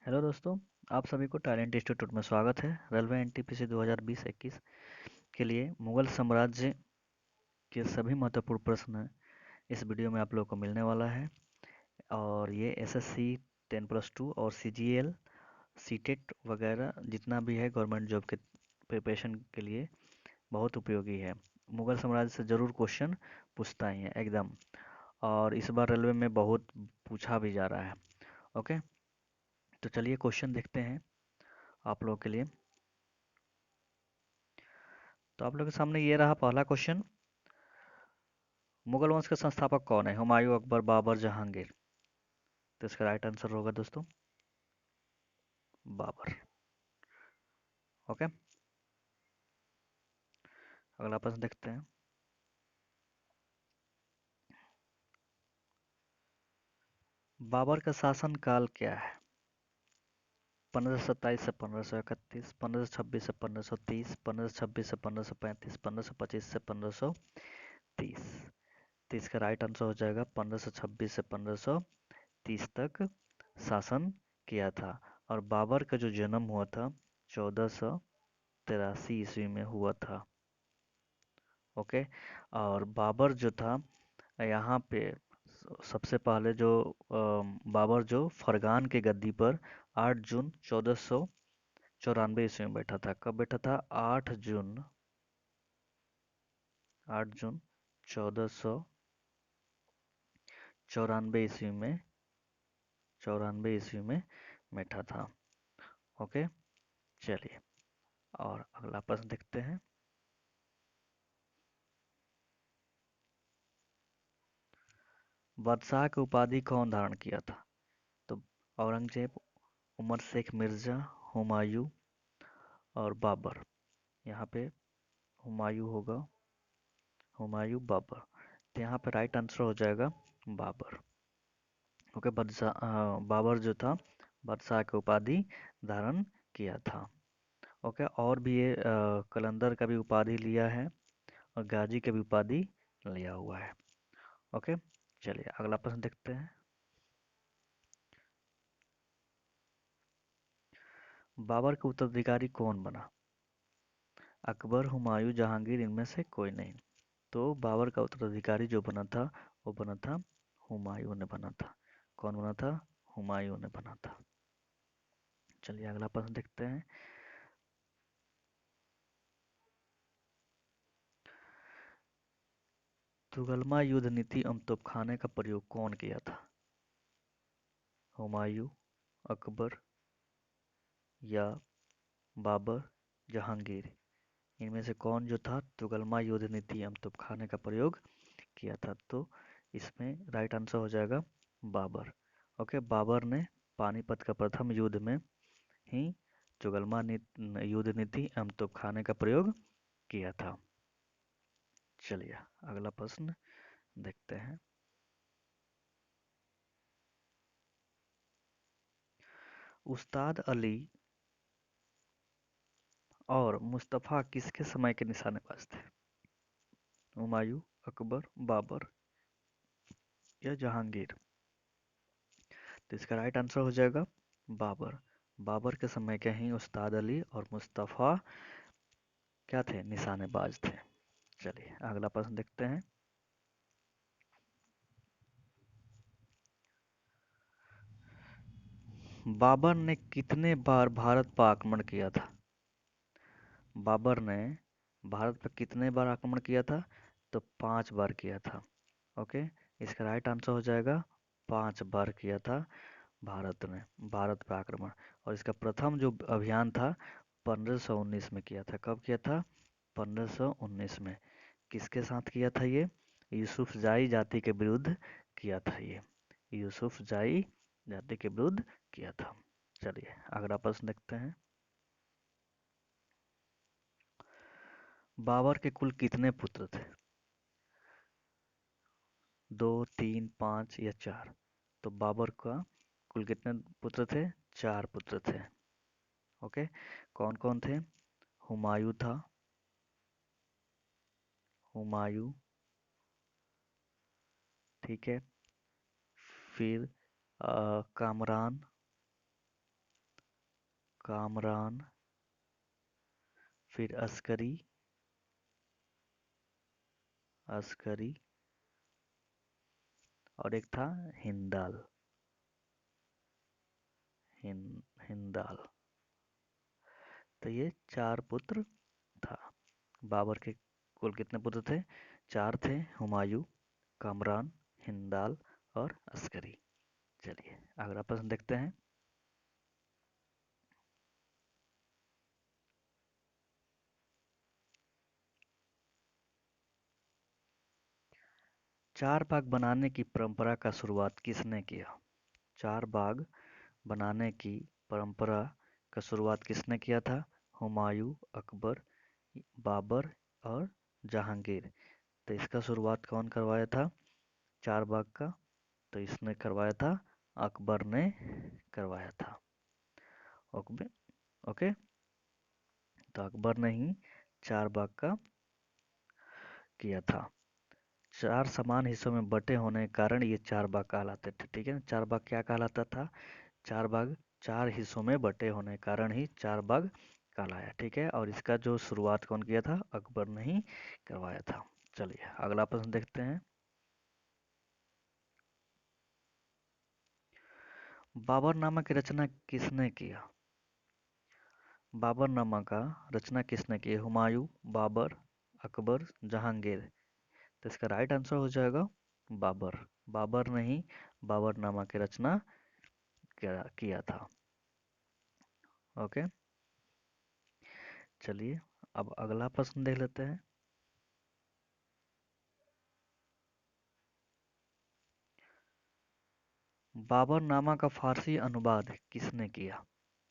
Hello दोस्तों। आप सभी को टैलेंट इंस्टीट्यूट में स्वागत है। रेलवे एनटीपीसी 2020-21 के लिए मुगल साम्राज्य के सभी महत्वपूर्ण प्रश्न इस वीडियो में आप लोगों को मिलने वाला है। और ये एसएससी 10+2 और सीजीएल सीटेट वगैरह जितना भी है गवर्नमेंट जॉब के प्रिपरेशन के लिए बहुत उपयोगी है। मुगल साम्राज्य से ज़रूर क्वेश्चन पूछता ही है एकदम। और इस बार रेलवे में बहुत पूछा भी जा रहा है। ओके, तो चलिए क्वेश्चन देखते हैं आप लोगों के लिए। तो आप लोगों के सामने ये रहा पहला क्वेश्चन। मुगल वंश के संस्थापक कौन है? हुमायूं, अकबर, बाबर, जहांगीर। तो इसका राइट आंसर होगा दोस्तों बाबर। ओके, अगला प्रश्न देखते हैं। बाबर का शासन काल क्या है? 1527 से 1531, 1526 से 1530, 1526 से 1535, 1525 से 1530। तो इसका राइट आंसर हो जाएगा 1526 से 1530 तक शासन किया था। और बाबर का जो जन्म हुआ था 1483 ईस्वी में हुआ था। ओके, और बाबर जो था यहाँ पे सबसे पहले जो बाबर जो फरगान के गद्दी पर 8 जून 1494 ईस्वी में बैठा था। कब बैठा था? 8 जून 1494 ईस्वी में 94 ईस्वी में बैठा था। ओके, चलिए और अगला प्रश्न देखते हैं। बादशाह की उपाधि कौन धारण किया था? तो औरंगजेब, उमर शेख मिर्जा, हुमायूं और बाबर। यहाँ पे हुमायूं होगा, हुमायूं, बाबर। तो यहाँ पे राइट आंसर हो जाएगा बाबर। ओके, बाबर जो था बादशाह की उपाधि धारण किया था। ओके, और भी ये कलंदर का भी उपाधि लिया है और गाजी का भी उपाधि लिया हुआ है। ओके, चलिए अगला प्रश्न देखते हैं। बाबर का उत्तराधिकारी कौन बना? अकबर, हुमायूं, जहांगीर, इनमें से कोई नहीं। तो बाबर का उत्तराधिकारी जो बना था वो बना था हुमायूं ने बना था। कौन बना था? हुमायूं ने बना था। चलिए अगला प्रश्न देखते हैं। तुगलमा युद्ध नीति एवं तोपखाने का प्रयोग कौन किया था? हुमायूं, अकबर या बाबर, जहांगीर। इनमें से कौन जो था तुगलमा युद्ध नीति एवं तोपखाने का प्रयोग किया था? तो इसमें राइट आंसर हो जाएगा बाबर। ओके, बाबर ने पानीपत का प्रथम युद्ध में ही तुगलमा युद्ध नीति एवं तोपखाने का प्रयोग किया था। चलिए अगला प्रश्न देखते हैं। उस्ताद अली और मुस्तफा किसके समय के निशानेबाज थे? हुमायूं, अकबर, बाबर या जहांगीर। तो इसका राइट आंसर हो जाएगा बाबर। बाबर के समय के ही उस्ताद अली और मुस्तफा क्या थे? निशानेबाज थे। चलिए अगला प्रश्न देखते हैं। बाबर ने कितने बार भारत पर आक्रमण किया था? बाबर ने भारत पर कितने बार आक्रमण किया था? तो 5 बार किया था। ओके, इसका राइट आंसर हो जाएगा 5 बार किया था भारत ने भारत पर आक्रमण। और इसका प्रथम जो अभियान था 1519 में किया था। कब किया था? 1519 में। किसके साथ किया था ये? यूसुफजाई जाति के विरुद्ध किया था ये। यूसुफजाई जाति के विरुद्ध किया था। चलिए अगला प्रश्न देखते हैं। बाबर के कुल कितने पुत्र थे? 2, 3, 5 या 4? तो बाबर का कुल कितने पुत्र थे? 4 पुत्र थे। ओके, कौन कौन थे? हुमायूं था, हुमायूं, ठीक है। फिर कामरान, कामरान, फिर अस्करी, अस्करी, और एक था हिंदाल, हिंदाल। तो ये 4 पुत्र था। बाबर के कुल कितने पुत्र थे? 4 थे, हुमायूं, कामरान, हिंदाल और अस्करी। चलिए अगला प्रश्न देखते हैं। चार बाग बनाने की परंपरा का शुरुआत किसने किया? चार बाग बनाने की परंपरा का शुरुआत किसने किया था? हुमायूं, अकबर, बाबर और जहांगीर। तो इसका शुरुआत कौन करवाया था चार बाग का? तो इसने करवाया था, अकबर ने करवाया था। ओके ओके, तो अकबर ने ही चार बाग का किया था। 4 समान हिस्सों में बटे होने के कारण ये चार बाग कहलाते थे। ठीक है ना, चार बाग क्या कहलाता था? चार बाग 4 हिस्सों में बटे होने के कारण ही चार बाग कहलाया। ठीक है, और इसका जो शुरुआत कौन किया था? अकबर ने ही करवाया था। चलिए अगला प्रश्न देखते हैं। बाबरनामा की रचना किसने किया? बाबरनामा का रचना किसने की? हुमायूं, बाबर, अकबर, जहांगीर। तो इसका राइट आंसर हो जाएगा बाबर। बाबर ने ही बाबरनामा की रचना किया था। ओके, चलिए अब अगला प्रश्न देख लेते हैं। बाबरनामा का फारसी अनुवाद किसने किया?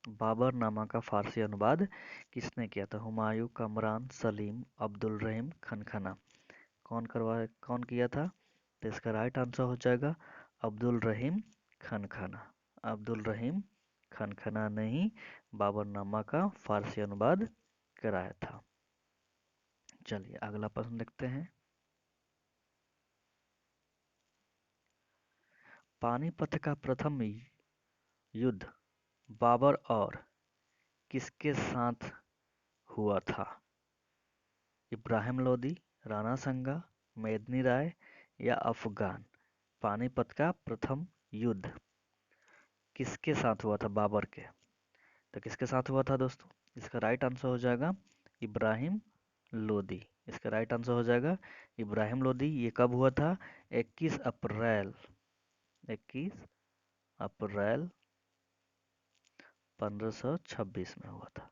बाबरनामा का फारसी अनुवाद किसने किया था? हुमायूं, कमरान, सलीम, अब्दुल रहीम, खनखना। कौन किया था? तो इसका राइट आंसर हो जाएगा अब्दुल रहीम खनखना। अब्दुल रहीम खनखना ने ही बाबरनामा का फारसी अनुवाद कराया था। चलिए अगला प्रश्न देखते हैं। पानीपत का प्रथम युद्ध बाबर और किसके साथ हुआ था? इब्राहिम लोदी, राणा संगा, मेदिनी राय या अफगान? पानीपत का प्रथम युद्ध किसके साथ हुआ था? बाबर के। तो किसके साथ हुआ था दोस्तों? इसका राइट आंसर हो जाएगा इब्राहिम लोदी। इसका राइट आंसर हो जाएगा इब्राहिम लोदी। ये कब हुआ था? 21 अप्रैल 21 अप्रैल 1526 में हुआ था।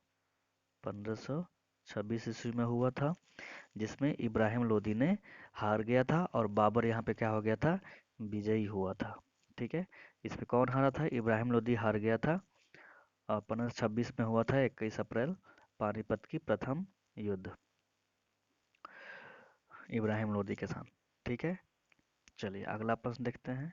1526 ईस्वी में हुआ था, जिसमें इब्राहिम लोदी ने हार गया था और बाबर यहाँ पे क्या हो गया था? विजयी हुआ था। ठीक है, इसमें कौन हारा था? इब्राहिम लोदी हार गया था। 1526 में हुआ था 21 अप्रैल, पानीपत की प्रथम युद्ध इब्राहिम लोदी के साथ। ठीक है, चलिए अगला प्रश्न देखते हैं।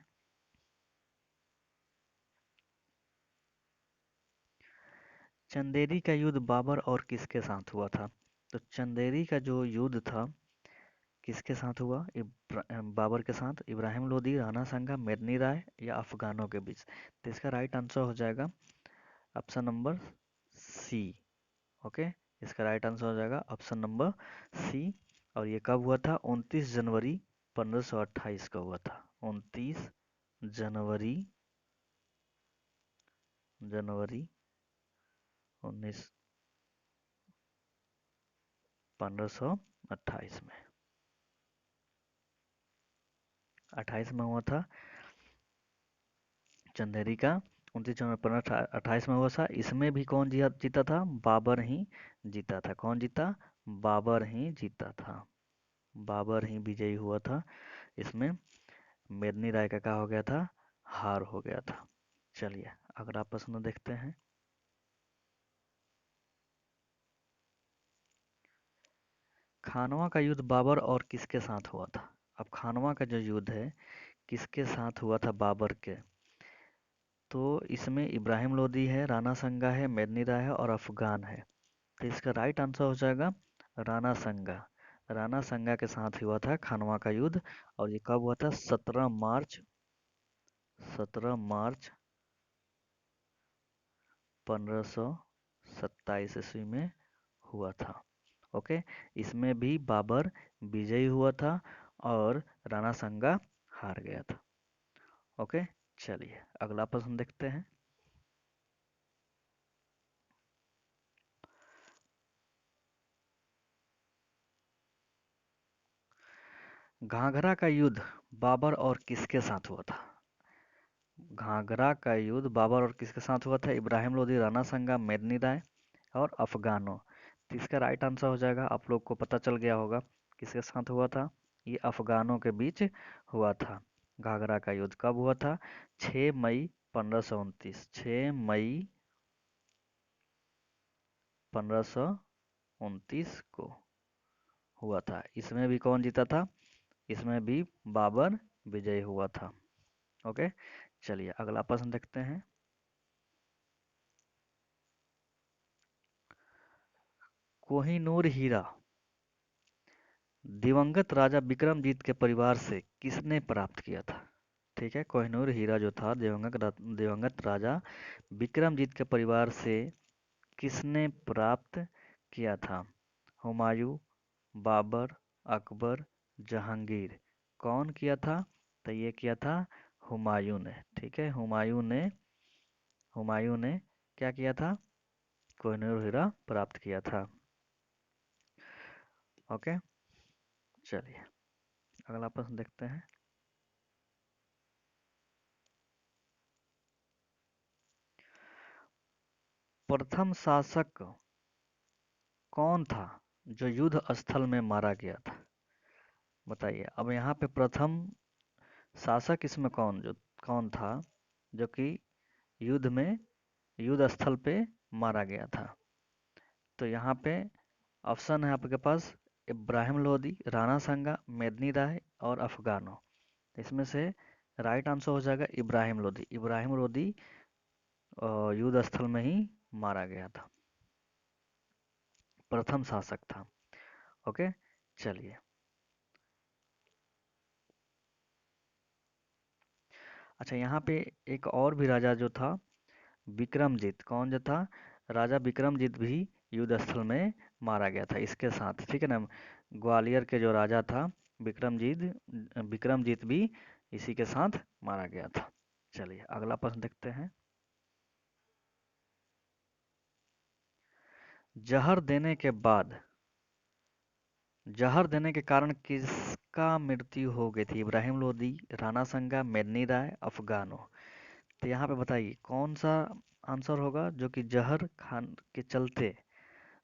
चंदेरी का युद्ध बाबर और किसके साथ हुआ था? तो चंदेरी का जो युद्ध था किसके साथ हुआ? बाबर के साथ, इब्राहिम लोदी, राणा संगा, मेदिनी राय या अफगानों के बीच? तो इसका राइट आंसर हो जाएगा ऑप्शन नंबर सी। ओके, इसका राइट आंसर हो जाएगा ऑप्शन नंबर सी। और ये कब हुआ था? 29 जनवरी 1528 को हुआ था। 29 जनवरी जनवरी 19 1528 में 28 में हुआ था चंदेरी का। 29 जनवरी 1528 में हुआ था। इसमें भी कौन जीता था? बाबर ही जीता था। कौन जीता? बाबर ही जीता था। बाबर ही विजयी हुआ था। इसमें मेदिनी राय का क्या हो गया था? हार हो गया था। चलिए अगला प्रश्न देखते हैं। खानवा का युद्ध बाबर और किसके साथ हुआ था? अब खानवा का जो युद्ध है किसके साथ हुआ था? बाबर के। तो इसमें इब्राहिम लोदी है, राणा संगा है, मेदिनी राय है और अफगान है। तो इसका राइट आंसर हो जाएगा राणा संगा। राणा संगा के साथ हुआ था खानवा का युद्ध। और ये कब हुआ था? 17 मार्च 1528 27 ईस्वी में हुआ था। ओके, इसमें भी बाबर विजयी हुआ था और राणा संगा हार गया था। ओके, चलिए अगला प्रश्न देखते हैं। घाघरा का युद्ध बाबर और किसके साथ हुआ था? घाघरा का युद्ध बाबर और किसके साथ हुआ था? इब्राहिम लोदी, राणा संगा, मेदिनी राय और अफगानों। तो इसका राइट आंसर हो जाएगा, आप लोग को पता चल गया होगा किसके साथ हुआ था। ये अफगानों के बीच हुआ था। घाघरा का युद्ध कब हुआ था? 6 मई 1529। 6 मई 1529 को हुआ था। इसमें भी कौन जीता था? इसमें भी बाबर विजयी हुआ था। ओके, चलिए अगला प्रश्न देखते हैं। कोहिनूर हीरा दिवंगत राजा विक्रमजीत के परिवार से किसने प्राप्त किया था? ठीक है, कोहिनूर हीरा जो था दिवंगत राजा विक्रमजीत के परिवार से किसने प्राप्त किया था? हुमायूं, बाबर, अकबर, जहांगीर। कौन किया था? तो ये किया था हुमायूं ने। ठीक है, हुमायूं ने क्या किया था? कोहिनूर हीरा प्राप्त किया था। ओके, चलिए अगला प्रश्न देखते हैं। प्रथम शासक कौन था जो युद्ध स्थल में मारा गया था? बताइए। अब यहाँ पे प्रथम शासक इसमें कौन था जो कि युद्ध स्थल पे मारा गया था? तो यहाँ पे ऑप्शन है आपके पास इब्राहिम लोदी, राणा संगा, मेदिनी राय और अफगानों। इसमें से राइट आंसर हो जाएगा इब्राहिम लोदी। इब्राहिम लोदी युद्ध स्थल में ही मारा गया था, प्रथम शासक था। ओके, चलिए। अच्छा, यहाँ पे एक और भी राजा जो था विक्रमजीत। कौन जो था? राजा विक्रमजीत भी युद्ध स्थल में मारा गया था इसके साथ। ठीक है ना, ग्वालियर के जो राजा था विक्रमजीत विक्रमजीत भी इसी के साथ मारा गया था। चलिए अगला प्रश्न देखते हैं। जहर देने के बाद जहर देने के कारण किसका मृत्यु हो गई थी? इब्राहिम लोदी, राणा संगा, मेदिनी राय, अफगानों। तो यहाँ पे बताइए कौन सा आंसर होगा जो कि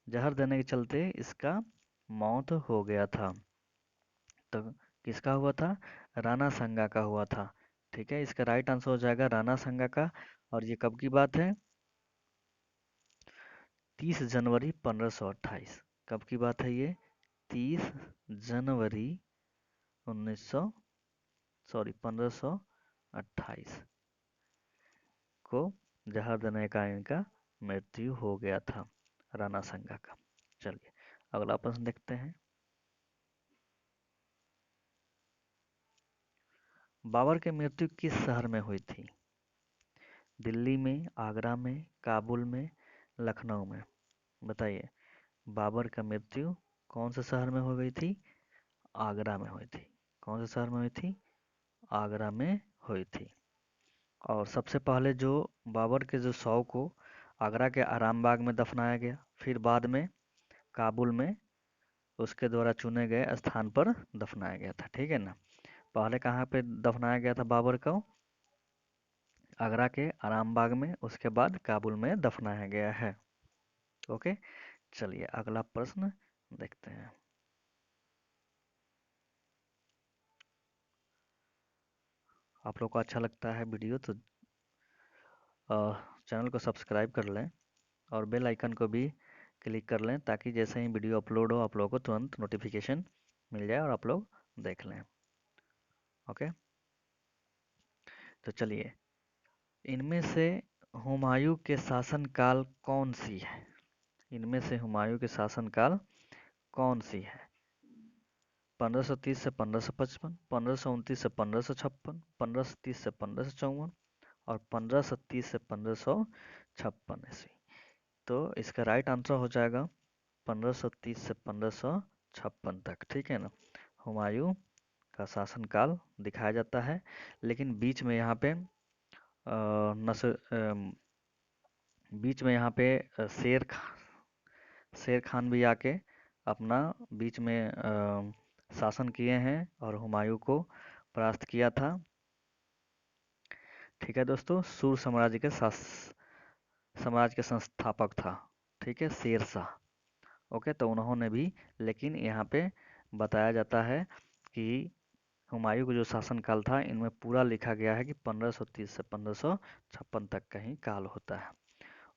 जहर देने के चलते इसका मौत हो गया था। तो किसका हुआ था? राणा संगा का हुआ था। ठीक है, इसका राइट आंसर हो जाएगा राणा संगा का। और ये कब की बात है? 30 जनवरी 1528। कब की बात है ये? 30 जनवरी 1900 सॉरी 1528 को जहर देने का इनका मृत्यु हो गया था, राणा संगा का। चलिए अगला प्रश्न देखते हैं। बाबर की मृत्यु किस शहर में हुई थी? दिल्ली में, आगरा में, काबुल में, लखनऊ में। बताइए। बाबर का मृत्यु कौन से शहर में हो गई थी? आगरा में हुई थी। कौन से शहर में हुई थी? आगरा में हुई थी। और सबसे पहले जो बाबर के जो शव को आगरा के आरामबाग में दफनाया गया, फिर बाद में काबुल में उसके द्वारा चुने गए स्थान पर दफनाया गया था। ठीक है ना, पहले कहाँ पे दफनाया गया था बाबर को? आगरा के आरामबाग में, उसके बाद काबुल में दफनाया गया है। ओके, चलिए अगला प्रश्न देखते हैं। आप लोग को अच्छा लगता है वीडियो तो चैनल को सब्सक्राइब कर लें और बेल आइकन को भी क्लिक कर लें, ताकि जैसे ही वीडियो अपलोड हो आप लोगों को तुरंत नोटिफिकेशन मिल जाए और आप लोग देख लें। ओके, तो चलिए, इनमें से हुमायूं के शासनकाल कौन सी है? इनमें से हुमायूं के शासनकाल कौन सी है? 1530 से 1555, 1529 से 1556, 1530 से 1554 और 1530 से 1556 ईस्वी। तो इसका राइट आंसर हो जाएगा 1530 से 1556 तक। ठीक है ना, हुमायूं का शासनकाल दिखाया जाता है। लेकिन बीच में यहाँ पे बीच में यहाँ पे शेर खान भी आके अपना बीच में शासन किए हैं और हुमायूं को परास्त किया था। ठीक है दोस्तों, सूर साम्राज्य के संस्थापक था। ठीक है, शेर शाह। ओके, तो उन्होंने भी, लेकिन यहाँ पे बताया जाता है कि हुमायूं का जो शासनकाल था इनमें पूरा लिखा गया है कि 1530 से 1556 तक का ही काल होता है।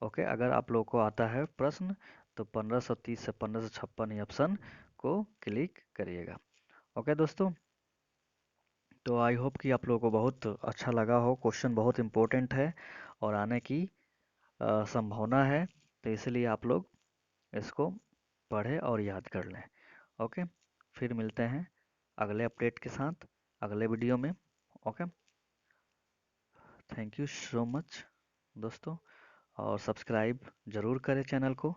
ओके, अगर आप लोगों को आता है प्रश्न तो 1530 से 1556 ही ऑप्शन को क्लिक करिएगा। ओके दोस्तों, तो आई होप कि आप लोगों को बहुत अच्छा लगा हो। क्वेश्चन बहुत इंपॉर्टेंट है और आने की संभावना है, तो इसलिए आप लोग इसको पढ़ें और याद कर लें। ओके, फिर मिलते हैं अगले अपडेट के साथ अगले वीडियो में। Okay, thank you so much दोस्तों, और सब्सक्राइब ज़रूर करें चैनल को।